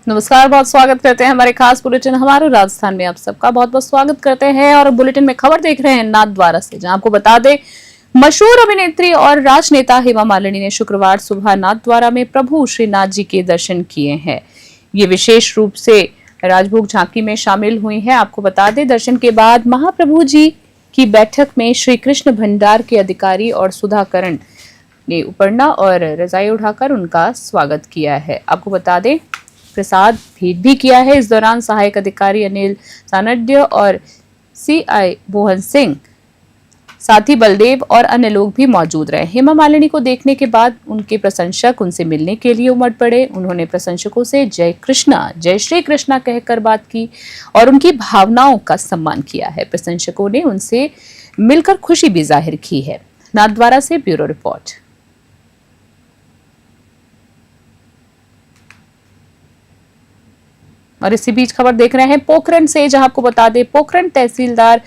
नमस्कार, बहुत स्वागत करते हैं हमारे खास बुलेटिन हमारे राजस्थान में। आप सबका बहुत बहुत स्वागत करते हैं और बुलेटिन में खबर देख रहे हैं नाथद्वारा से, जहां आपको बता दें मशहूर अभिनेत्री और राजनेता हेमा मालिनी ने शुक्रवार सुबह नाथद्वारा में प्रभु श्रीनाथ जी के दर्शन किए हैं। ये विशेष रूप से राजभोग झांकी में शामिल हुई हैं। आपको बता दें, दर्शन के बाद महाप्रभु जी की बैठक में श्री कृष्ण भंडार के अधिकारी और सुधाकरण ने उपरना और रजाई उठाकर उनका स्वागत किया है। आपको बता दें, प्रसाद भेंट भी किया है। इस दौरान सहायक अधिकारी अनिल सानड्य और सीआई मोहन सिंह, साथी बलदेव और अन्य लोग भी मौजूद रहे। हेमा मालिनी को देखने के बाद उनके प्रशंसक उनसे मिलने के लिए उमड़ पड़े। उन्होंने प्रशंसकों से जय कृष्णा, जय श्री कृष्णा कहकर बात की और उनकी भावनाओं का सम्मान किया है। प्रशंसकों ने उनसे मिलकर खुशी भी जाहिर की है। नाथद्वारा से ब्यूरो रिपोर्ट। और इसी बीच खबर देख रहे हैं पोखरण से, जहां आपको बता दें पोखरण तहसीलदार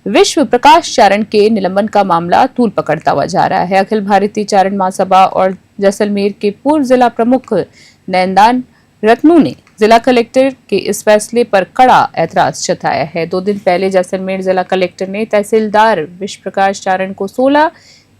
विश्व प्रकाश चारण के निलंबन का मामला तूल पकड़ता हुआ जा रहा है। अखिल भारतीय चारण महासभा और जैसलमेर के पूर्व जिला प्रमुख नैनदान रत्नू ने जिला कलेक्टर के इस फैसले पर कड़ा ऐतराज जताया है। 2 दिन पहले जैसलमेर जिला कलेक्टर ने तहसीलदार विश्व प्रकाश चारण को 16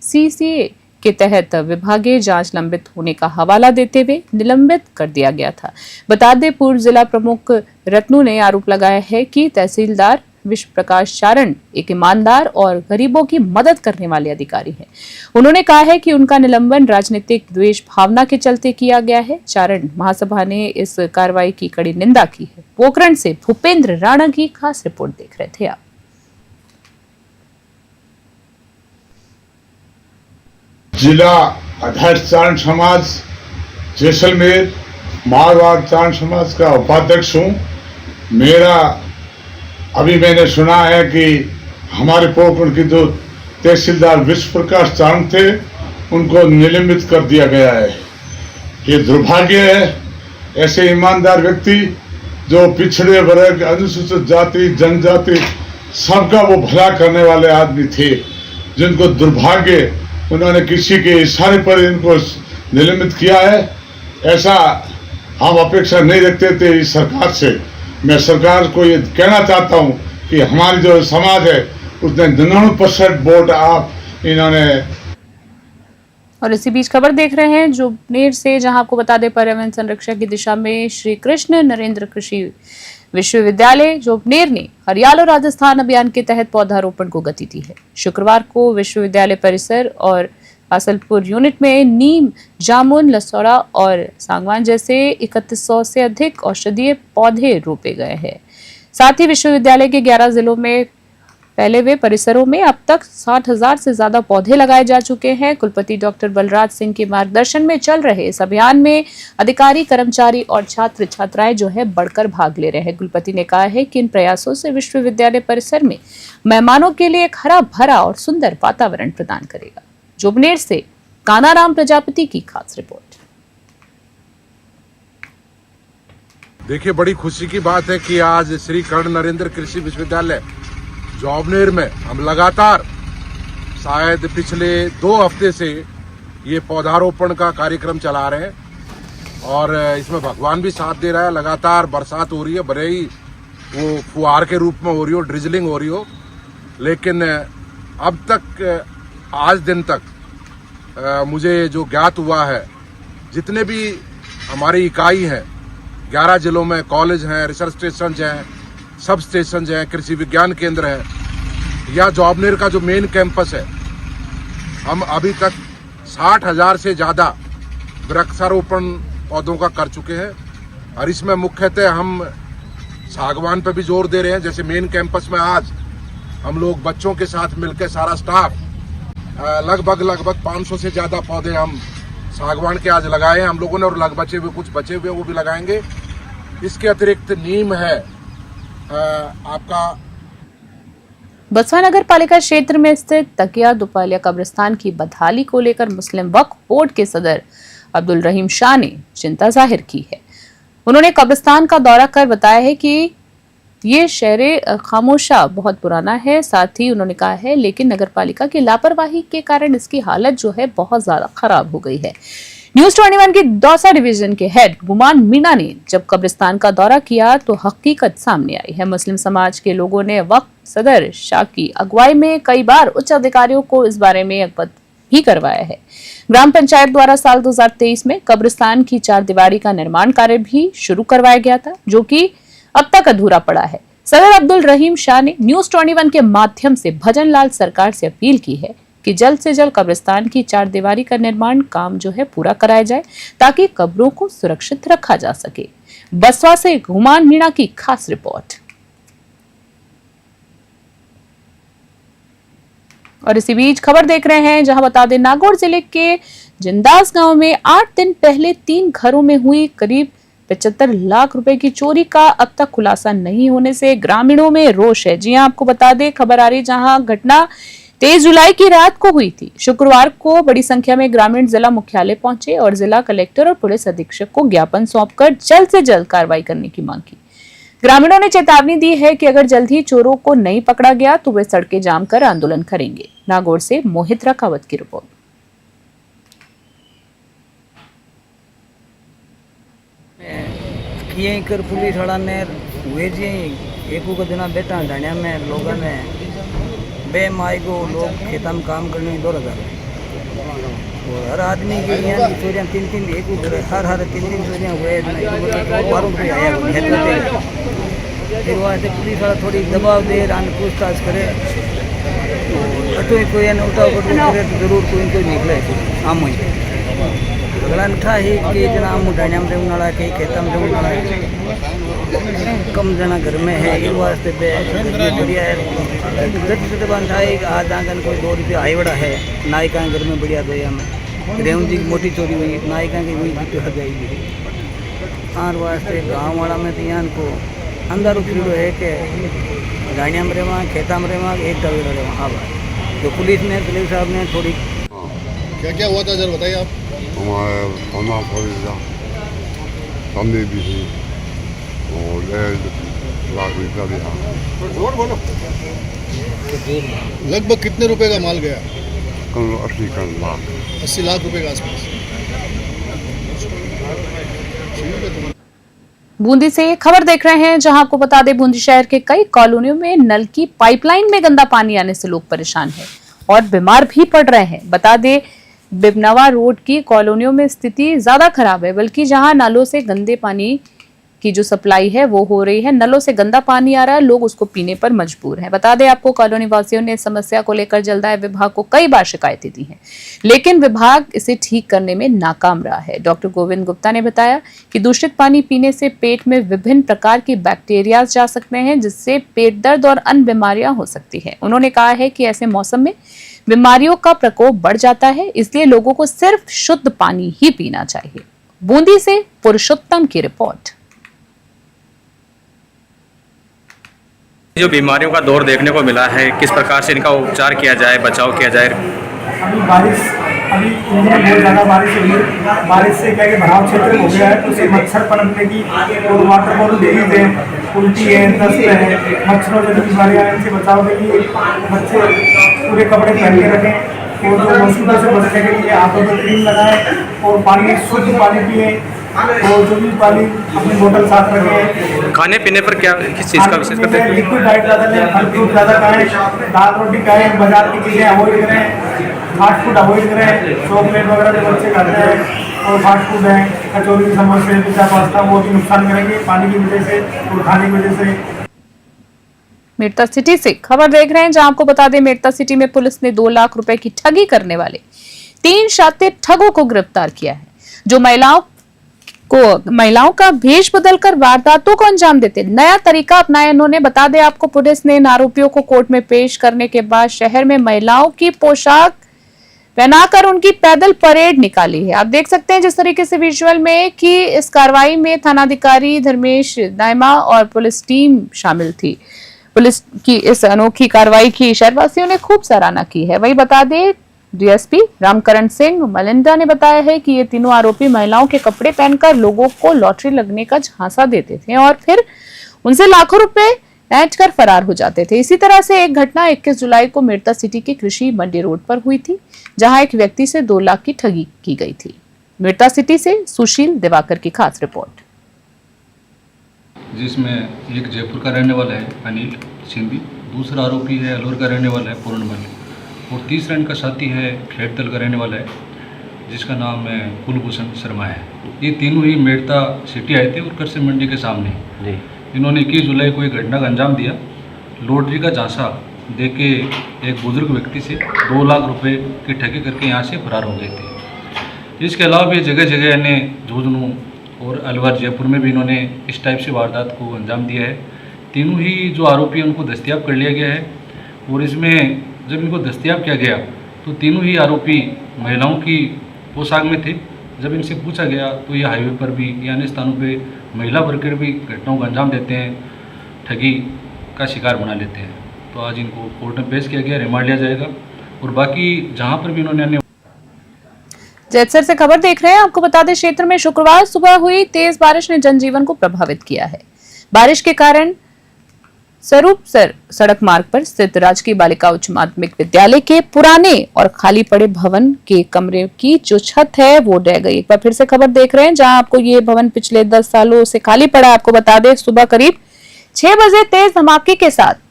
CCA के तहत विभागीय जांच लंबित होने का हवाला देते हुए निलंबित कर दिया गया था। बता दें, पूर्व जिला प्रमुख रत्नू ने आरोप लगाया है कि तहसीलदार विश्व प्रकाश चारण एक ईमानदार और गरीबों की मदद करने वाले अधिकारी हैं। उन्होंने कहा है कि उनका निलंबन राजनीतिक द्वेष भावना के चलते किया गया है। चारण महासभा ने इस कार्रवाई की कड़ी निंदा की है। पोखरण से भूपेंद्र राणा की खास रिपोर्ट देख रहे थे आप। जिला अध्यक्ष चारण समाज जैसलमेर मारवाड़ चारण समाज का उपाध्यक्ष हूँ। मैंने सुना है कि हमारे पोखरण की जो तहसीलदार विश्व प्रकाश चारण थे उनको निलंबित कर दिया गया है। ये दुर्भाग्य है। ऐसे ईमानदार व्यक्ति जो पिछड़े वर्ग, अनुसूचित जाति, जनजाति सबका वो भला करने वाले आदमी थे, जिनको दुर्भाग्य उन्होंने किसी के इशारे पर इनको निलंबित किया है। ऐसा हम अपेक्षा नहीं रखते थे इस सरकार से। मैं सरकार को ये कहना चाहता हूँ कि हमारी जो समाज है उसने 99% वोट आप इन्होंने। और इसी बीच खबर देख रहे हैं जोबनेर से, जहां आपको बता दें पर्यावरण संरक्षण की दिशा में श्री कृष्ण नरेंद्र कृषि विश्वविद्यालय जोबनेर ने हरियालो राजस्थान अभियान के तहत पौधारोपण को गति दी है। शुक्रवार को विश्वविद्यालय परिसर और पासलपुर यूनिट में नीम, जामुन, लसौड़ा और सांगवान जैसे 3100 से अधिक औषधीय पौधे रोपे गए हैं। साथ ही विश्वविद्यालय के 11 जिलों में फैले हुए परिसरों में अब तक 60,000 से ज्यादा पौधे लगाए जा चुके हैं। कुलपति डॉक्टर बलराज सिंह के मार्गदर्शन में चल रहे इस अभियान में अधिकारी, कर्मचारी और छात्र छात्राएं जो है बढ़कर भाग ले रहे हैं। कुलपति ने कहा है कि इन प्रयासों से विश्वविद्यालय परिसर में मेहमानों के लिए एक हरा भरा और सुंदर वातावरण प्रदान करेगा। जोबनेर से कानाराम प्रजापति की खास रिपोर्ट। देखिए, बड़ी खुशी की बात है कि आज श्री कर्ण नरेंद्र कृषि विश्वविद्यालय जोबनेर में हम लगातार शायद पिछले 2 हफ्ते से ये पौधारोपण का कार्यक्रम चला रहे हैं और इसमें भगवान भी साथ दे रहा है। लगातार बरसात हो रही है, भले ही वो फुहार के रूप में हो रही हो, ड्रिजलिंग हो रही हो, लेकिन अब तक आज दिन तक मुझे जो ज्ञात हुआ है, जितने भी हमारी इकाई हैं, 11 जिलों में कॉलेज हैं, रिसर्च स्टेशन हैं, सब स्टेशन हैं, कृषि विज्ञान केंद्र है या जोबनेर का जो मेन कैंपस है, हम अभी तक 60,000 से ज़्यादा वृक्षारोपण पौधों का कर चुके हैं। और इसमें मुख्यतः हम सागवान पर भी जोर दे रहे हैं। जैसे मेन कैंपस में आज हम लोग बच्चों के साथ मिलकर सारा स्टाफ लगभग 500 से ज़्यादा पौधे हम सागवान के आज लगाए हैं हम लोगों ने, और कुछ बचे हुए वो भी लगाएंगे। इसके अतिरिक्त नीम है आपका बसवा नगर पालिका क्षेत्र में स्थित तकिया दुपालिया कब्रिस्तान की बदहाली को लेकर मुस्लिम वक्फ बोर्ड के सदर अब्दुल रहीम शाह ने चिंता जाहिर की है। उन्होंने कब्रिस्तान का दौरा कर बताया है कि ये शहर खामोशा बहुत पुराना है। साथ ही उन्होंने कहा है लेकिन नगर पालिका की लापरवाही के कारण इसकी हालत जो है बहुत ज्यादा खराब हो गई है। न्यूज 21 की दौसा डिवीजन के हेड गुमान मीणा ने जब कब्रिस्तान का दौरा किया तो हकीकत सामने आई है। मुस्लिम समाज के लोगों ने वक्फ सदर शाह की अगुवाई में कई बार उच्च अधिकारियों को इस बारे में अवगत भी करवाया है। ग्राम पंचायत द्वारा साल 2023 में कब्रिस्तान की 4 दीवारी का निर्माण कार्य भी शुरू करवाया गया था, जो कि अब तक अधूरा पड़ा है। सदर अब्दुल रहीम शाह ने न्यूज 21 के माध्यम से भजन लाल सरकार से अपील की है कि जल्द से जल्द कब्रिस्तान की 4 दीवारी का निर्माण काम जो है पूरा कराया जाए, ताकि कब्रों को सुरक्षित रखा जा सके। बसवा से गुमान मीणा की खास रिपोर्ट। और इसी बीच खबर देख रहे हैं, जहां बता दें नागौर जिले के जिंदास गांव में 8 दिन पहले 3 घरों में हुई करीब 75 लाख रुपए की चोरी का अब तक खुलासा नहीं होने से ग्रामीणों में रोष है। जी हां, आपको बता दें, खबर आ रही जहां घटना 23 जुलाई की रात को हुई थी। शुक्रवार को बड़ी संख्या में ग्रामीण जिला मुख्यालय पहुंचे और जिला कलेक्टर और पुलिस अधीक्षक को ज्ञापन सौंपकर जल्द से जल्द कार्रवाई करने की मांग की। ग्रामीणों ने चेतावनी दी है कि अगर जल्द ही चोरों को नहीं पकड़ा गया तो वे सड़कें जाम कर आंदोलन करेंगे। नागौर से मोहित राकावत की रिपोर्ट। कर पुलिस वाला ने हुए जी एक को दिना बेटा ढाणिया में लोगों ने बे माई को लोग खेता में काम करने 2000 और हर आदमी के यहाँ की चोरियाँ 3-3 एक हर 3-3 चोरियाँ हुए 12 रुपये आया फिर वहाँ से पुलिस वाला थोड़ी दबाव दे रान पूछताछ करे तो कोई उल्टा करे तो जरूर कोई कोई निकले आम ही अगला था ही कि जना आम ढाणिया में रहने वाला कहीं खेता में रहने वाला कम जना घर में है इस वास्ते बढ़िया है। जब बन था आज आंगन कोई 2 रुपये आई बड़ा है नायिका घर में बढ़िया दो हमें रेवण जी की मोटी चोरी हुई नायिका की हुई जीतो हर जाएगी आर वास्ते गाँव वाला में तो यहाँ को अंदर उखड़ो है कि ढाणिया में रहवा खेता में रहवा एक टवेरा रहवा हाँ बात तो पुलिस ने कलेक्टर साहब ने थोड़ी क्या क्या हुआ था जरा बताइए आप। हमारे थाना फरीदा सामने भी थी और लाख रुपया दिया। लगभग कितने रुपए का माल गया? कल 80 लाख रुपए के आसपास। बूंदी से खबर देख रहे हैं, जहां आपको बता दें बूंदी शहर के कई कॉलोनियों में नल की पाइपलाइन में गंदा पानी आने से लोग परेशान हैं और बीमार भी पड़ रहे हैं। बता दें बिबनवा रोड की कॉलोनियों में स्थिति ज्यादा खराब है, बल्कि जहां नलों से गंदे पानी की जो सप्लाई है वो हो रही है, नलों से गंदा पानी आ रहा है, लोग उसको पीने पर मजबूर हैं। बता दें आपको कॉलोनी वासियों ने इस समस्या को लेकर जलदाय विभाग को कई बार शिकायतें दी हैं, लेकिन विभाग इसे ठीक करने में नाकाम रहा है। डॉक्टर गोविंद गुप्ता ने बताया कि दूषित पानी पीने से पेट में विभिन्न प्रकार की बैक्टीरिया जा सकते हैं, जिससे पेट दर्द और अन्य बीमारियां हो सकती है। उन्होंने कहा है कि ऐसे मौसम में बीमारियों का प्रकोप बढ़ जाता है, इसलिए लोगों को सिर्फ शुद्ध पानी ही पीना चाहिए। बूंदी से पुरुषोत्तम की रिपोर्ट। जो बीमारियों का दौर देखने को मिला है, किस प्रकार से इनका उपचार किया जाए, बचाव किया जाए? अभी बहुत ज़्यादा बारिश हुई है। बारिश से क्या कि भराव क्षेत्र हो गया है, तो उससे मच्छर पनपने की और वाटर बॉल डिजीज है, उल्टी है, दस्त है, मच्छरों जैसी बीमारियाँ इनसे बचाव के लिए बच्चे पूरे कपड़े पहन के रखें और जो मॉस्किटो से बचने के लिए हाथों पर क्रीम लगाएं और पानी शुद्ध पानी पिए और जो भी पानी अपनी बोतल साथ रखें। खाने पीने पर क्या किस चीज़ का विशेष करते हैं? लिक्विड डाइट ज़्यादा लें, फल फ्रूट ज़्यादा खाएं, दाल रोटी खाएं, बाजार की चीज़ें अवॉइड करें, फास्ट फूड अवॉइड करें। चॉकलेट वगैरह जो बच्चे खाते हैं और फास्ट फूड है, कचौरी समोसे पिज्जा पास्ता, वो भी नुकसान करेंगे पानी की वजह से और खाने की वजह से। मेड़ता सिटी से खबर देख रहे हैं, जहां आपको बता दें मेड़ता सिटी में पुलिस ने 2 लाख रुपए की ठगी करने वाले 3 शातिर ठगों को गिरफ्तार किया है, जो महिलाओं का भेष बदलकर वारदातों को अंजाम देते नया तरीका अपनाया इन्होंने। बता दें आपको पुलिस ने इन आरोपियों को कोर्ट में पेश करने के बाद शहर में महिलाओं की पोशाक पहनाकर उनकी पैदल परेड निकाली है। आप देख सकते हैं जिस तरीके से विजुअल में कि इस कार्रवाई में थानाधिकारी धर्मेश दायमा और पुलिस टीम शामिल थी। पुलिस की इस अनोखी कार्रवाई की शहरवासियों ने खूब सराहना की है। वही बता दें डीएसपी रामकरण सिंह मलिंदा ने बताया है कि ये तीनों आरोपी महिलाओं के कपड़े पहनकर लोगों को लॉटरी लगने का झांसा देते थे और फिर उनसे लाखों रुपए ऐंठ कर फरार हो जाते थे। इसी तरह से एक घटना 21 जुलाई को मेड़ता सिटी के कृषि मंडी रोड पर हुई थी, जहां एक व्यक्ति से 2 लाख की ठगी की गई थी। मिर्ता सिटी से सुशील दिवाकर की खास रिपोर्ट। जिसमें एक जयपुर का रहने वाला है अनिल सिंधी, दूसरा आरोपी है अलवर का रहने वाला है पूर्णमल, और तीसरा इनका साथी है खेड़तल का रहने वाला है जिसका नाम है कुलभूषण शर्मा है। ये तीनों ही मेड़ता सिटी आए थे और करसे मंडी के सामने इन्होंने 21 जुलाई को एक घटना का अंजाम दिया। लॉटरी का झांसा देके एक बुजुर्ग व्यक्ति से 2 लाख रुपए की ठगी करके यहाँ से फरार हो गए थे। इसके अलावा भी जगह जगह इन्हें झुंझुनू और अलवर जयपुर में भी इन्होंने इस टाइप से वारदात को अंजाम दिया है। तीनों ही जो आरोपी हैं उनको दस्तयाब कर लिया गया है और इसमें जब इनको दस्तयाब किया गया तो तीनों ही आरोपी महिलाओं की पोशाक में थे। जब इनसे पूछा गया तो ये हाईवे पर भी या अन्य स्थानों पे महिला वर्कर भी घटनाओं का अंजाम देते हैं, ठगी का शिकार बना लेते हैं। तो आज इनको कोर्ट में पेश किया गया, रिमांड लिया जाएगा और बाकी जहाँ पर भी इन्होंने अन्य जैतसर से खबर देख रहे हैं। आपको बता दें, क्षेत्र में शुक्रवार सुबह हुई तेज बारिश ने जनजीवन को प्रभावित किया है। बारिश के कारण स्वरूपसर सड़क मार्ग पर स्थित राजकीय बालिका उच्च माध्यमिक विद्यालय के पुराने और खाली पड़े भवन के कमरे की जो छत है वो ढह गई। एक बार फिर से खबर देख रहे हैं, जहां आपको ये भवन पिछले 10 सालों से खाली पड़ा है। आपको बता दें, सुबह करीब 6 बजे तेज धमाके के साथ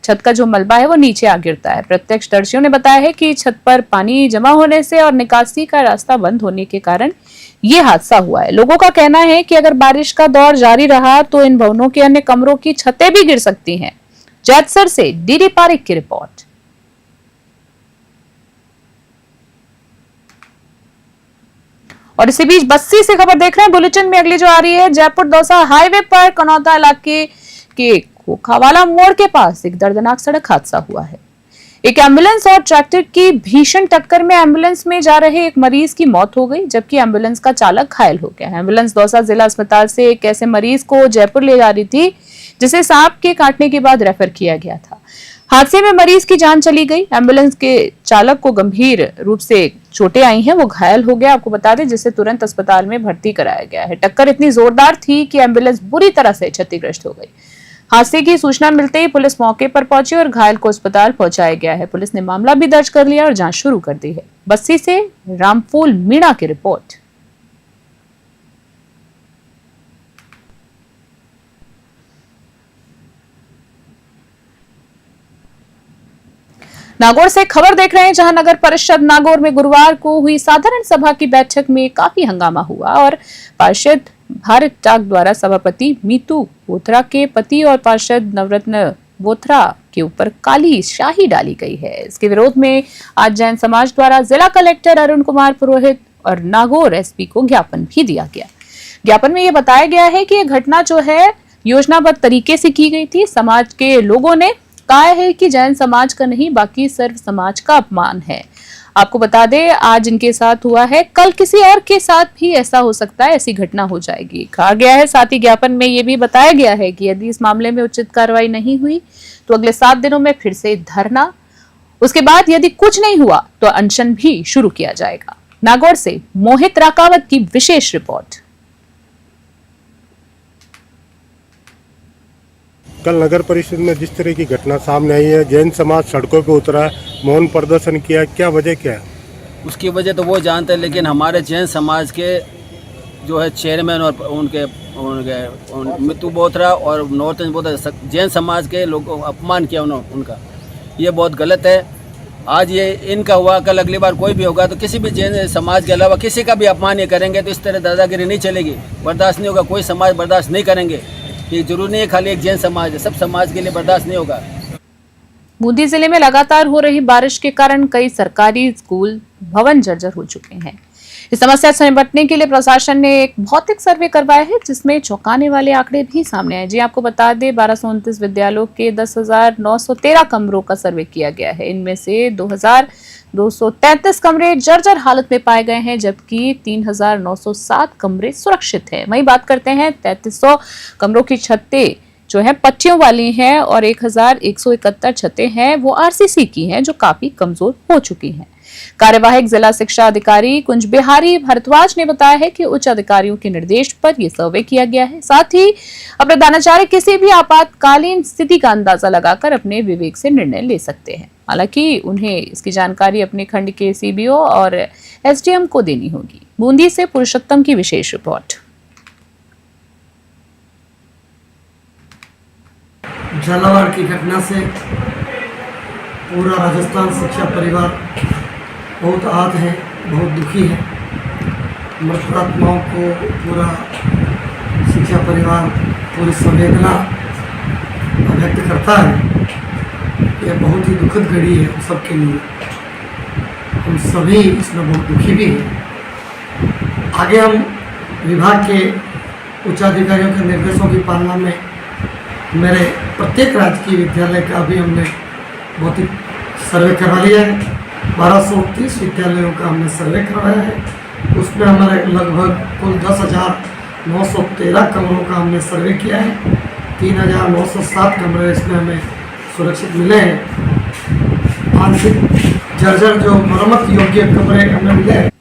छत का जो मलबा है वो नीचे आ गिरता है। प्रत्यक्षदर्शियों ने बताया है कि छत पर पानी जमा होने से और निकासी का रास्ता बंद होने के कारण ये हादसा हुआ है। लोगों का कहना है कि अगर बारिश का दौर जारी रहा तो इन भवनों के अन्य कमरों की छतें भी गिर सकती हैं। जैतसर से डीडी पारिक की रिपोर्ट। और इसी बीच बस्सी से खबर देख रहे हैं। बुलेटिन में अगली जो आ रही है, जयपुर दौसा हाईवे पर कनौता इलाके के खोखावाला मोड़ के पास एक दर्दनाक सड़क हादसा हुआ है। एक एम्बुलेंस और ट्रैक्टर की भीषण टक्कर में एम्बुलेंस में जा रहे एक मरीज की मौत हो गई, जबकि एम्बुलेंस का चालक घायल हो गया है। एम्बुलेंस दौसा जिला अस्पताल से एक ऐसे मरीज को जयपुर ले जा रही थी जिसे सांप के काटने के बाद रेफर किया गया था। हादसे में मरीज की जान चली गई। एम्बुलेंस के चालक को गंभीर रूप से चोटें आई हैं, वो घायल हो गया। आपको बता दें, जिसे तुरंत अस्पताल में भर्ती कराया गया है। टक्कर इतनी जोरदार थी कि एम्बुलेंस बुरी तरह से क्षतिग्रस्त हो गई। हादसे की सूचना मिलते ही पुलिस मौके पर पहुंची और घायल को अस्पताल पहुंचाया गया है। पुलिस ने मामला भी दर्ज कर लिया और जांच शुरू कर दी है। बस्सी से रामफूल मीणा की रिपोर्ट। नागौर से खबर देख रहे हैं, जहां नगर परिषद नागौर में गुरुवार को हुई साधारण सभा की बैठक में काफी हंगामा हुआ और पार्षद भारत टाक द्वारा सभापति मीतू बोथरा के पति और पार्षद नवरत्न बोथरा के ऊपर काली शाही डाली गई है। इसके विरोध में आज जैन समाज द्वारा जिला कलेक्टर अरुण कुमार पुरोहित और नागौर एसपी को ज्ञापन भी दिया गया। ज्ञापन में यह बताया गया है कि यह घटना जो है योजनाबद्ध तरीके से की गई थी। समाज के लोगों ने कहा है कि जैन समाज का नहीं, बाकी सर्व समाज का अपमान है। आपको बता दें, आज इनके साथ हुआ है, कल किसी और के साथ भी ऐसा हो सकता है, ऐसी घटना हो जाएगी, कहा गया है। साथ ही ज्ञापन में यह भी बताया गया है कि यदि इस मामले में उचित कार्रवाई नहीं हुई तो अगले 7 दिनों में फिर से धरना, उसके बाद यदि कुछ नहीं हुआ तो अनशन भी शुरू किया जाएगा। नागौर से मोहित राकावत की विशेष रिपोर्ट। कल नगर परिषद में जिस तरह की घटना सामने आई है, जैन समाज सड़कों पर उतरा, मौन प्रदर्शन किया, क्या वजह क्या है? उसकी वजह तो वो जानते हैं, लेकिन हमारे जैन समाज के जो है चेयरमैन और उनके मितू बोथरा और नॉर्थन बोथरा, जैन समाज के लोगों अपमान किया उनका, ये बहुत गलत है। आज ये इनका हुआ, कल अगली बार कोई भी होगा तो किसी भी जैन समाज के अलावा किसी का भी अपमान ये करेंगे तो इस तरह दादागिरी नहीं चलेगी, बर्दाश्त नहीं होगा। कोई समाज बर्दाश्त नहीं करेंगे। ये जरूरी नहीं है खाली एक जैन समाज है, सब समाज के लिए बर्दाश्त नहीं होगा। बूंदी जिले में लगातार हो रही बारिश के कारण कई सरकारी स्कूल भवन जर्जर हो चुके हैं। इस समस्या से निपटने के लिए प्रशासन ने एक भौतिक सर्वे करवाया है, जिसमें चौंकाने वाले आंकड़े भी सामने आए। जी आपको बता दें, 1229 विद्यालयों के 10,913 कमरों का सर्वे किया गया है। इनमें से 2,233 कमरे जर्जर हालत में पाए गए हैं, जबकि 3,907 कमरे सुरक्षित हैं। वहीं बात करते हैं 3,300 कमरों की छतें जो है पट्टियों वाली हैं और 1,171 छतें हैं वो आरसीसी की हैं, जो काफी कमजोर हो चुकी हैं। कार्यवाहक जिला शिक्षा अधिकारी कुंज बिहारी भारद्वाज ने बताया है कि उच्च अधिकारियों के निर्देश पर यह सर्वे किया गया है। साथ ही अब प्रधानाचार्य किसी भी आपातकालीन स्थिति का अंदाजा लगाकर अपने विवेक से निर्णय ले सकते हैं। हालांकि उन्हें इसकी जानकारी अपने खंड के सीबीओ और एसडीएम को देनी होगी। बूंदी से पुरुषोत्तम की विशेष रिपोर्ट। झालावाड़ की घटना से पूरा राजस्थान शिक्षा परिवार बहुत आहत है, बहुत दुखी है। मृतात्माओं को पूरा शिक्षा परिवार पूरी संवेदना व्यक्त करता है। यह बहुत ही दुखद घड़ी है हम सबके लिए। हम सभी इसमें बहुत दुखी भी हैं। आगे हम विभाग के उच्चाधिकारियों के निर्देशों की पालना में मेरे प्रत्येक राजकीय विद्यालय का भी हमने भौतिक सर्वे करवा लिया है। 1230 विद्यालयों का हमने सर्वे करवाया है। उसमें हमारे लगभग कुल 10,913 कमरों का हमने सर्वे किया है। 3,907 कमरे इसमें हमें सुरक्षित मिले हैं। आंशिक जर्जर जो मरम्मत योग्य कमरे हमें मिले हैं।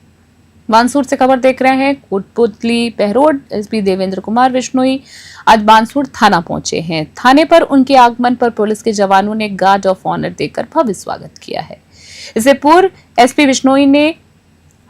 बानसूर से खबर देख रहे हैं। कोटपुतली पहरोड एसपी देवेंद्र कुमार बिश्नोई आज बानसूर थाना पहुंचे हैं। थाने पर उनके आगमन पर पुलिस के जवानों ने गार्ड ऑफ ऑनर देकर भव्य स्वागत किया है। इससे पूर्व एसपी बिश्नोई ने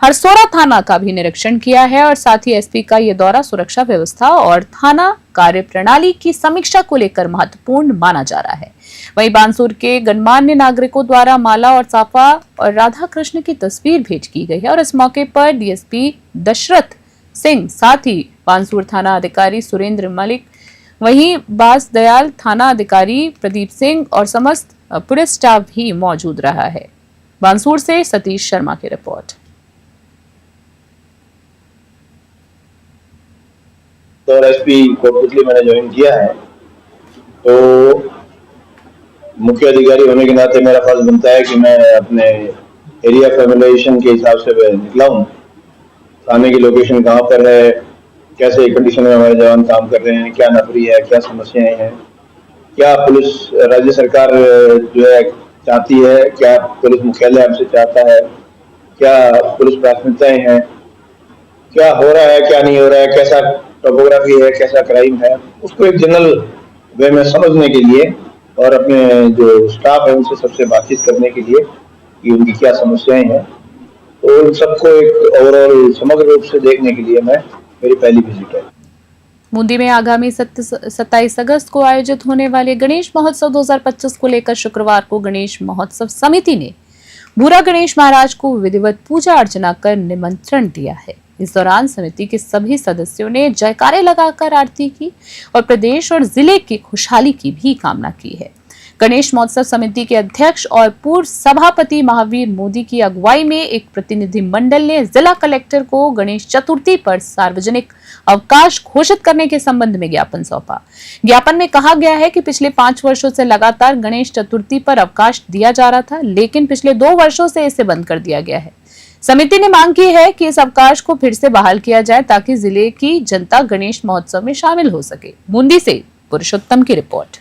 हरसोरा थाना का भी निरीक्षण किया है और साथ ही एसपी का यह दौरा सुरक्षा व्यवस्था और थाना कार्य प्रणाली की समीक्षा को लेकर महत्वपूर्ण माना जा रहा है। वहीं बानसूर के गणमान्य नागरिकों द्वारा माला और साफा और राधा कृष्ण की तस्वीर भेंट की गई है और इस मौके पर डीएसपी दशरथ सिंह, साथ ही बानसूर थाना अधिकारी सुरेंद्र मलिक, वहीं बास दयाल थाना अधिकारी प्रदीप सिंह और समस्त पुलिस स्टाफ भी मौजूद रहा है। बानसूर से सतीश शर्मा की रिपोर्ट। तो एसपी कोटपुतली मैंने ज्वाइन किया है, तो मुख्य अधिकारी होने के नाते मेरा फर्ज बनता है कि मैं अपने एरिया फैमिलाइजेशन के हिसाब से निकला हूँ। थाने की लोकेशन कहाँ पर है, कैसे कंडीशन में हमारे जवान काम कर रहे हैं, क्या नफरी है, क्या समस्याएं हैं, क्या पुलिस राज्य सरकार जो है चाहती है, क्या पुलिस मुख्यालय हमसे चाहता है, क्या पुलिस प्राथमिकताएं हैं, क्या हो रहा है, क्या नहीं हो रहा है, कैसा टोपोग्राफी है, कैसा क्राइम है, उसको एक जनरल वे में समझने के लिए और अपने जो स्टाफ है उनसे सबसे बातचीत करने के लिए कि उनकी क्या समस्याएं हैं, तो उन सबको एक ओवरऑल समग्र रूप से देखने के लिए मेरी पहली विजिट है। बूंदी में आगामी 27 अगस्त को आयोजित होने वाले गणेश महोत्सव 2025 को लेकर शुक्रवार को गणेश महोत्सव समिति ने भूरा गणेश महाराज को विधिवत पूजा अर्चना कर निमंत्रण दिया है। इस दौरान समिति के सभी सदस्यों ने जयकारे लगाकर आरती की और प्रदेश और जिले की खुशहाली की भी कामना की है। गणेश महोत्सव समिति के अध्यक्ष और पूर्व सभापति महावीर मोदी की अगुवाई में एक प्रतिनिधि मंडल ने जिला कलेक्टर को गणेश चतुर्थी पर सार्वजनिक अवकाश घोषित करने के संबंध में ज्ञापन सौंपा। ज्ञापन में कहा गया है कि पिछले 5 वर्षों से लगातार गणेश चतुर्थी पर अवकाश दिया जा रहा था, लेकिन पिछले 2 वर्षों से इसे बंद कर दिया गया है। समिति ने मांग की है कि इस अवकाश को फिर से बहाल किया जाए ताकि जिले की जनता गणेश महोत्सव में शामिल हो सके। बूंदी से पुरुषोत्तम की रिपोर्ट।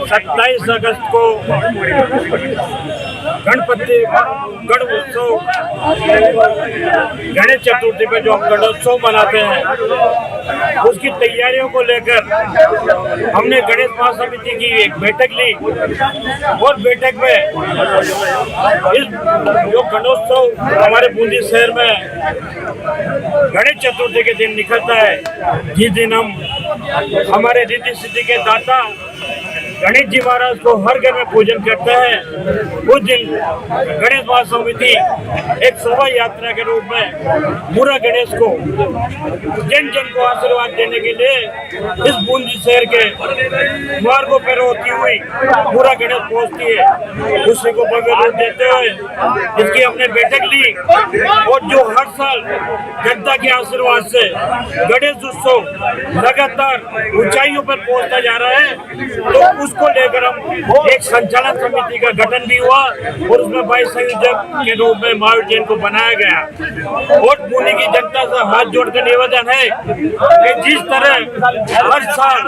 27 अगस्त को गणपति गण उत्सव गणेश चतुर्थी पे जो हम गणोत्सव मनाते हैं उसकी तैयारियों को लेकर हमने गणेश महासमिति की एक बैठक ली और बैठक में इस जो गणोत्सव हमारे बूंदी शहर में गणेश चतुर्थी के दिन निकलता है, जिस दिन हम हमारे रिद्धि सिद्धि के दाता गणेश जी महाराज को हर घर में पूजन करते हैं, उस दिन गणेश महासमिति एक शोभा यात्रा के रूप में पूरा गणेश को जन जन को आशीर्वाद देने के लिए इस बूंदी शहर के मार्गों पर होती हुई पूरा गणेश पहुंचती है। उसी को भव्य रूप देते हुए इसकी हमने बैठक ली और जो हर साल जनता के आशीर्वाद से गणेश उत्सव लगातार ऊंचाइयों पर पहुंचता जा रहा है, तो उसको लेकर हम एक संचालन समिति का गठन भी हुआ और उसमें 22 संयोजक के रूप में महावीर जैन को बनाया गया। और बूंदी की जनता से हाथ जोड़कर निवेदन है कि जिस तरह हर साल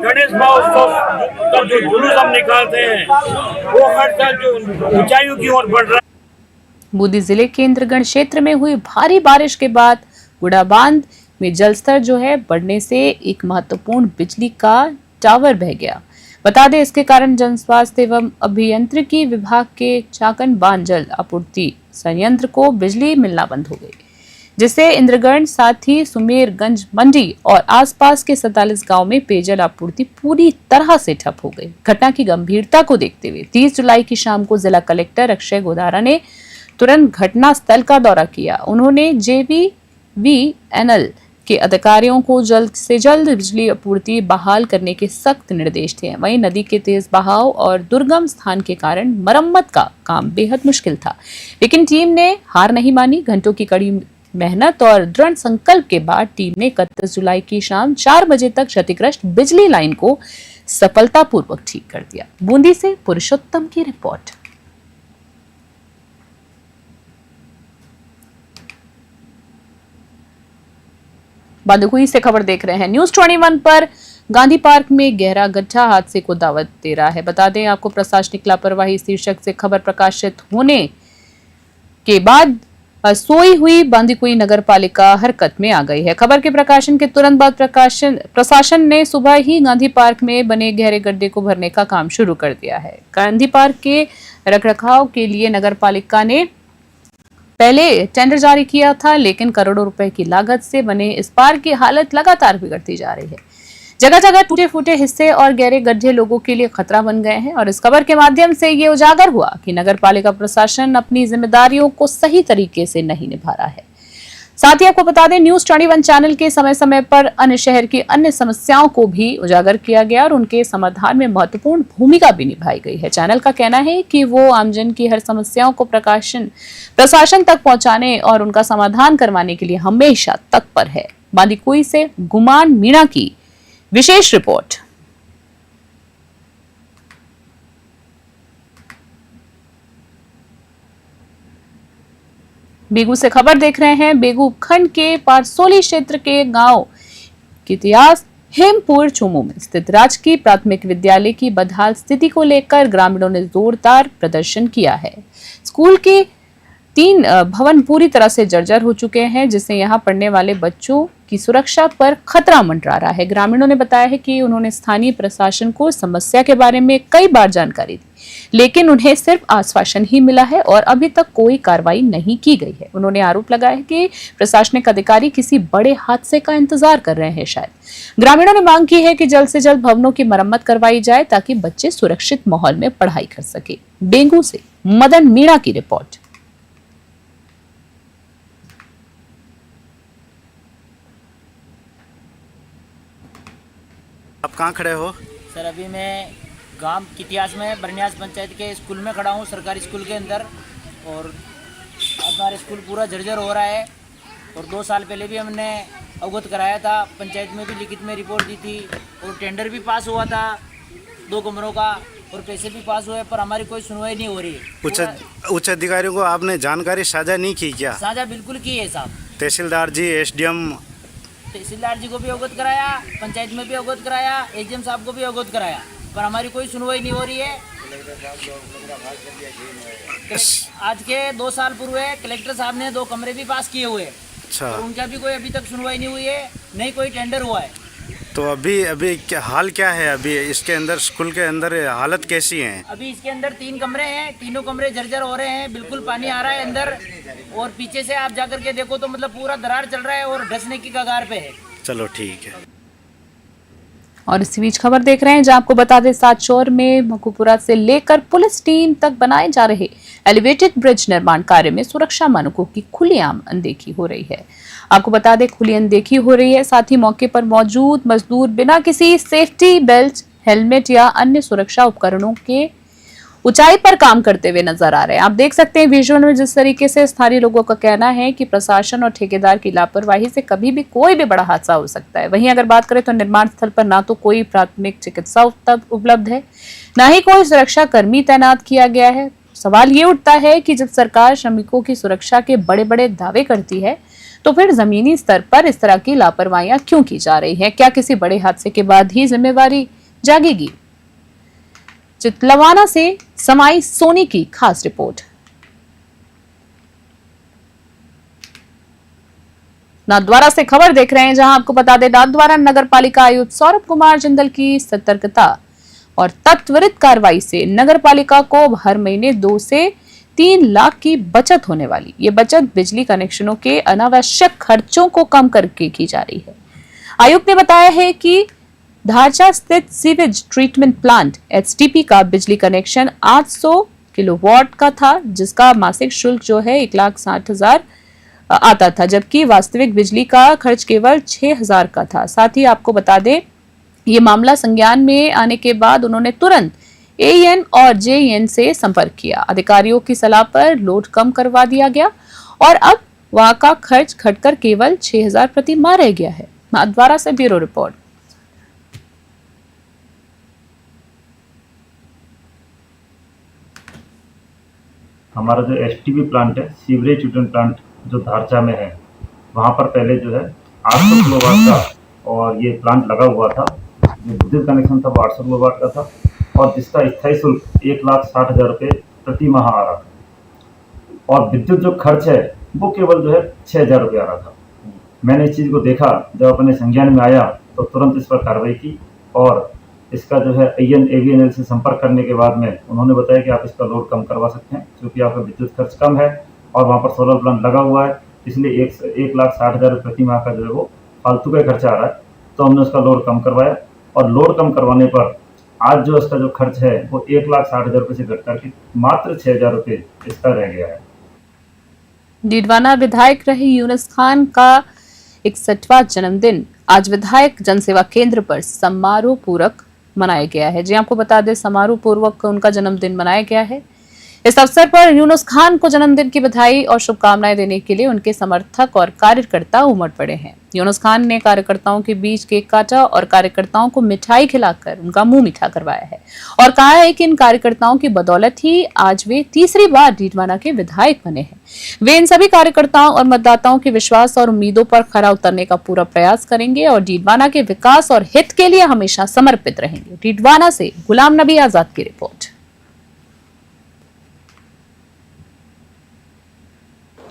गणेश महोत्सव का जो जुलूस हम निकालते हैं वो हर साल जो ऊंचाइयों की ओर बढ़ रहा है। बूंदी जिले के इंद्रगढ़ क्षेत्र में हुई भारी बारिश के बाद गुड़ा बांध में जलस्तर जो है बढ़ने से एक महत्वपूर्ण बिजली का टावर बह गया। बता दें, इसके कारण जन स्वास्थ्य एवं अभियांत्रिकी विभाग के चाकन बांध जल आपूर्ति संयंत्र को बिजली मिलना बंद हो गई, जिससे इंद्रगढ़ साथ ही सुमेरगंज मंडी और आसपास के 47 गांव में पेयजल आपूर्ति पूरी तरह से ठप हो गई। घटना की गंभीरता को देखते हुए 30 जुलाई की शाम को जिला कलेक्टर अक्षय गोदारा ने तुरंत घटना स्थल का दौरा किया। उन्होंने JVVNL के अधिकारियों को जल्द से जल्द बिजली आपूर्ति बहाल करने के सख्त निर्देश दिए। वहीं नदी के तेज बहाव और दुर्गम स्थान के कारण मरम्मत का काम बेहद मुश्किल था, लेकिन टीम ने हार नहीं मानी। घंटों की कड़ी मेहनत और दृढ़ संकल्प के बाद टीम ने 31 जुलाई की शाम 4 बजे तक क्षतिग्रस्त बिजली लाइन को सफलतापूर्वक ठीक कर दिया। बूंदी से पुरुषोत्तम की रिपोर्ट। बांदीकुई से खबर देख रहे हैं। न्यूज 21 पर गांधी पार्क में गहरा गड्ढा हादसे को दावत दे रहा है। बता दें आपको, प्रशासनिक लापरवाही शीर्षक से खबर प्रकाशित होने के बाद सोई हुई बांदीकुई नगर पालिका हरकत में आ गई है। खबर के प्रकाशन के तुरंत बाद प्रशासन ने सुबह ही गांधी पार्क में बने गहरे गड्ढे को भरने का काम शुरू कर दिया है। गांधी पार्क के रखरखाव के लिए नगर पालिका ने पहले टेंडर जारी किया था, लेकिन करोड़ों रुपए की लागत से बने इस पार्क की हालत लगातार बिगड़ती जा रही है। जगह जगह टूटे फूटे हिस्से और गहरे गड्ढे लोगों के लिए खतरा बन गए हैं और इस खबर के माध्यम से ये उजागर हुआ कि नगर पालिका प्रशासन अपनी जिम्मेदारियों को सही तरीके से नहीं निभा रहा है। साथ ही आपको बता दें, न्यूज 21 चैनल के समय समय पर अन्य शहर की अन्य समस्याओं को भी उजागर किया गया और उनके समाधान में महत्वपूर्ण भूमिका भी निभाई गई है। चैनल का कहना है कि वो आमजन की हर समस्याओं को प्रशासन तक पहुंचाने और उनका समाधान करवाने के लिए हमेशा तत्पर है। बांदीकुई से गुमान मीणा की विशेष रिपोर्ट। बेगू से खबर देख रहे हैं। बेगू उपखंड के पारसोली क्षेत्र के गांव कितियास हेमपुर चुमू में स्थित राजकीय प्राथमिक विद्यालय की बदहाल स्थिति को लेकर ग्रामीणों ने जोरदार प्रदर्शन किया है। स्कूल के 3 भवन पूरी तरह से जर्जर हो चुके हैं, जिससे यहां पढ़ने वाले बच्चों की सुरक्षा पर खतरा मंडरा रहा है। ग्रामीणों ने बताया है कि उन्होंने स्थानीय प्रशासन को समस्या के बारे में कई बार जानकारी दी, लेकिन उन्हें सिर्फ आश्वासन ही मिला है और अभी तक कोई कार्रवाई नहीं की गई है। उन्होंने आरोप लगाया है कि प्रशासनिक अधिकारी किसी बड़े हादसे का इंतजार कर रहे हैं। शायद ग्रामीणों ने मांग की है कि जल्द से जल्द भवनों की मरम्मत करवाई जाए ताकि बच्चे सुरक्षित माहौल में पढ़ाई कर सके। बेगू से मदन मीणा की रिपोर्ट। आप कहाँ खड़े हो? सर, अभी मैं गांव कितियास में बरन्यास पंचायत के स्कूल में खड़ा हूँ, सरकारी स्कूल के अंदर। और हमारा स्कूल पूरा जर्जर हो रहा है और 2 साल पहले भी हमने अवगत कराया था, पंचायत में भी लिखित में रिपोर्ट दी थी और टेंडर भी पास हुआ था 2 कमरों का और पैसे भी पास हुए, पर हमारी कोई सुनवाई नहीं हो रही है। उच्च अधिकारियों को आपने जानकारी साझा नहीं की क्या? साझा बिल्कुल की है साहब। तहसीलदार जी, SDM, तहसीलदार जी को भी अवगत कराया, पंचायत में भी अवगत कराया, SDM साहब को भी अवगत कराया, पर हमारी कोई सुनवाई नहीं हो रही है। आज के 2 साल पूर्व कलेक्टर साहब ने 2 कमरे भी पास किए हुए, अच्छा, और उनका भी कोई अभी तक सुनवाई नहीं हुई है, नहीं कोई टेंडर हुआ है। तो अभी हाल क्या है? अभी इसके अंदर, स्कूल के अंदर हालत कैसी है? अभी इसके अंदर 3 कमरे हैं, तीनों कमरे जर्जर हो रहे हैं, बिल्कुल पानी आ रहा है अंदर, और पीछे से आप जाकर के देखो तो मतलब पूरा दरार चल रहा है और धंसने की कगार पे है। चलो ठीक है। और इसी बीच खबर देख रहे हैं, जहां आपको बता दें, सातचौर में मकुपुरा से लेकर पुलिस टीम तक बनाए जा रहे एलिवेटेड ब्रिज निर्माण कार्य में सुरक्षा मानकों की खुलेआम अनदेखी हो रही है। आपको बता दें, खुली अनदेखी हो रही है। साथ ही मौके पर मौजूद मजदूर बिना किसी सेफ्टी बेल्ट, हेलमेट या अन्य सुरक्षा उपकरणों के ऊंचाई पर काम करते हुए नजर आ रहे हैं। आप देख सकते हैं विजुअल में जिस तरीके से स्थानीय लोगों का कहना है कि प्रशासन और ठेकेदार की लापरवाही से कभी भी कोई भी बड़ा हादसा हो सकता है। वहीं अगर बात करें तो निर्माण स्थल पर ना तो कोई प्राथमिक चिकित्सा उपलब्ध है, ना ही कोई सुरक्षा कर्मी तैनात किया गया है। सवाल ये उठता है कि जब सरकार श्रमिकों की सुरक्षा के बड़े बड़े दावे करती है, तो फिर जमीनी स्तर पर इस तरह की लापरवाहियां क्यों की जा रही है? क्या किसी बड़े हादसे के बाद ही जिम्मेवारी जागेगी? चितलवाना से समाई सोनी की खास रिपोर्ट। नाथद्वारा से खबर देख रहे हैं, जहां आपको बता दें, नाथद्वारा नगर पालिका आयुक्त सौरभ कुमार जिंदल की सतर्कता और त्वरित कार्रवाई से नगर पालिका को हर महीने 2 से 3 लाख की बचत होने वाली। ये बचत बिजली कनेक्शनों के अनावश्यक खर्चों को कम करके की जा रही है। आयुक्त ने बताया है कि धारचा स्थित सीवेज ट्रीटमेंट प्लांट एचटीपी का बिजली कनेक्शन 800 किलोवाट का था, जिसका मासिक शुल्क जो है 1,60,000 आता था, जबकि वास्तविक बिजली का खर्च केवल 6,000 का था। साथ ही आपको बता दें, ये मामला संज्ञान में आने के बाद उन्होंने तुरंत एईएन और जेईएन से संपर्क किया। अधिकारियों की सलाह पर लोड कम करवा दिया गया और अब वहां का खर्च घटकर केवल 6,000 प्रति माह रह गया है। नाथद्वारा से ब्यूरो रिपोर्ट। हमारा जो एचटीपी प्लांट है, सीवरेज ट्रीटमेंट प्लांट, जो धारचा में है, वहाँ पर पहले जो है 800 किलोवाट का और ये प्लांट लगा हुआ था। जो विद्युत कनेक्शन था वो 800 किलोवाट का था और जिसका स्थायी शुल्क 1,60,000 रुपये प्रति माह आ रहा था और विद्युत जो खर्च है वो केवल जो है 6,000 रुपये आ रहा था। मैंने इस चीज़ को देखा, जब अपने संज्ञान में आया तो तुरंत इस पर कार्रवाई की और इसका जो है एवीएनएल से संपर्क करने के बाद में उन्होंने बताया कि आप इसका लोड कम करवा सकते हैं, क्योंकि आपका विद्युत खर्च कम है और वहाँ पर सोलर प्लांट लगा हुआ है, इसलिए 1,60,000 प्रति माह का जो है वो फालतू का खर्चा आ रहा है। तो हमने उसका लोड कम करवाया और लोड कम करवाने पर आज जो इसका जो खर्च है वो 1,60,000 रुपये से घट करके मात्र 6,000 रुपये इसका रह गया है। डीडवाना विधायक रहे यूनुस खान का 61वां जन्मदिन आज विधायक जनसेवा केंद्र पर समारोह पूर्वक मनाया गया है। जी आपको बता दें, समारोह पूर्वक उनका जन्मदिन मनाया गया है। इस अवसर पर यूनुस खान को जन्मदिन की बधाई और शुभकामनाएं देने के लिए उनके समर्थक और कार्यकर्ता उमड़ पड़े हैं। यूनुस खान ने कार्यकर्ताओं के बीच केक काटा और कार्यकर्ताओं को मिठाई खिलाकर उनका मुंह मीठा करवाया है और कहा है कि इन कार्यकर्ताओं की बदौलत ही आज वे तीसरी बार डीडवाना के विधायक बने हैं। वे इन सभी कार्यकर्ताओं और मतदाताओं के विश्वास और उम्मीदों पर खरा उतरने का पूरा प्रयास करेंगे और डीडवाना के विकास और हित के लिए हमेशा समर्पित रहेंगे। डीडवाना से गुलाम नबी आजाद की रिपोर्ट।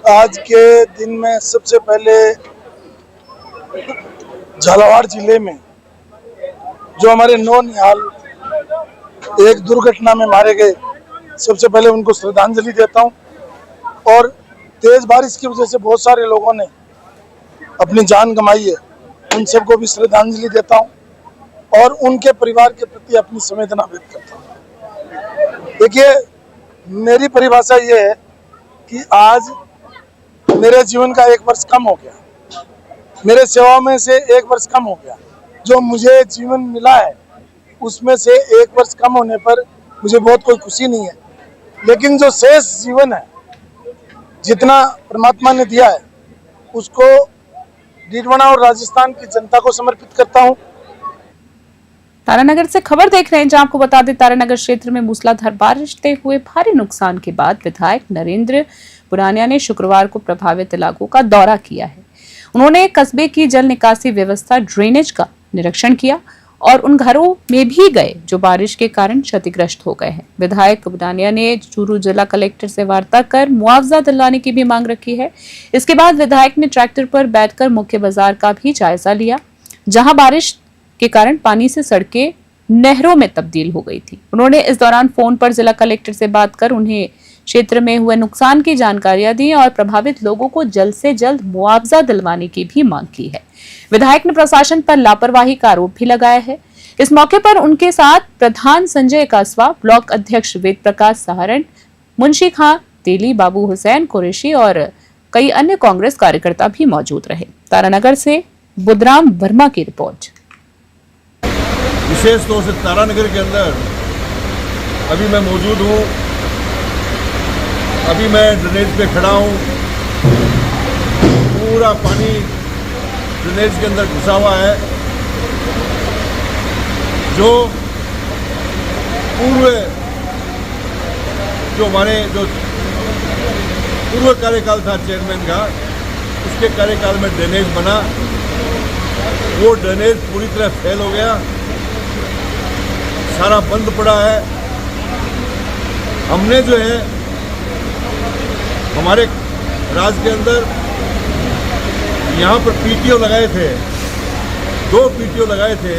आज के दिन में सबसे पहले झालावाड़ जिले में जो हमारे 9 निहाल एक दुर्घटना में मारे गए, सबसे पहले उनको श्रद्धांजलि देता हूं और तेज बारिश की वजह से बहुत सारे लोगों ने अपनी जान गंवाई है, उन सबको भी श्रद्धांजलि देता हूं और उनके परिवार के प्रति अपनी संवेदना व्यक्त करता हूं। देखिए, मेरी परिभाषा ये है कि आज मेरे जीवन का 1 वर्ष कम हो गया, मेरे सेवाओं में से 1 वर्ष कम हो गया। जो मुझे जीवन मिला है उसमें से 1 वर्ष कम होने पर मुझे बहुत कोई खुशी नहीं है, लेकिन जो शेष जीवन है, जितना परमात्मा ने दिया है, उसको डीडवाना और राजस्थान की जनता को समर्पित करता हूँ। तारानगर से खबर देख रहे हैं, जहां आपको बता दें, तारानगर क्षेत्र में मूसलाधार बारिश से हुए भारी नुकसान के बाद विधायक नरेंद्र पुरानिया ने शुक्रवार को प्रभावित इलाकों का दौरा किया है। उन्होंने कस्बे की जल निकासी व्यवस्था, ड्रेनेज का निरीक्षण किया और उन घरों में भी गए जो बारिश के कारण क्षतिग्रस्त हो गए हैं। विधायक पुरानिया ने चूरू जिला कलेक्टर से वार्ता कर मुआवजा दिलाने की भी मांग रखी है। इसके बाद विधायक ने ट्रैक्टर पर बैठकर मुख्य बाजार का भी जायजा लिया, जहां बारिश के कारण पानी से सड़कें नहरों में तब्दील हो गई थी। उन्होंने इस दौरान फोन पर जिला कलेक्टर से बात कर उन्हें क्षेत्र में हुए नुकसान की जानकारियां दी और प्रभावित लोगों को जल्द से जल्द मुआवजा दिलवाने की भी मांग की है। विधायक ने प्रशासन पर लापरवाही का आरोप भी लगाया है। इस मौके पर उनके साथ प्रधान संजय कासवा, ब्लॉक अध्यक्ष वेद प्रकाश सहारण, मुंशी खां तेली, बाबू हुसैन कुरैशी और कई अन्य कांग्रेस कार्यकर्ता भी मौजूद रहे। तारानगर से बुधराम वर्मा की रिपोर्ट। विशेष तौर से तारानगर के अंदर अभी मैं मौजूद हूँ। अभी मैं ड्रेनेज पे खड़ा हूँ। पूरा पानी ड्रेनेज के अंदर घुसा हुआ है। जो हमारे पूर्व कार्यकाल था चेयरमैन का, उसके कार्यकाल में ड्रेनेज बना, वो ड्रेनेज पूरी तरह फेल हो गया, सारा बंद पड़ा है। हमने जो है हमारे राज्य के अंदर यहाँ पर पीटीओ लगाए थे, 2 पीटीओ लगाए थे,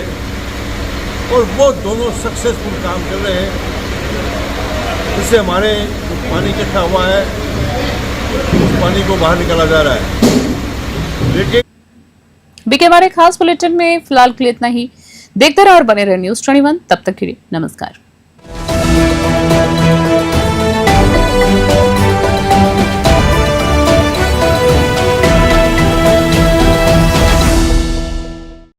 और वो दोनों सक्सेसफुल काम कर रहे हैं। इससे हमारे पानी इकट्ठा हुआ है, उस पानी को बाहर निकाला जा रहा है। लेकिन बीके हमारे खास बुलेटिन में फिलहाल के लिए इतना ही। देखते रहो और बने रहे न्यूज़ 21। तब तक के लिए नमस्कार।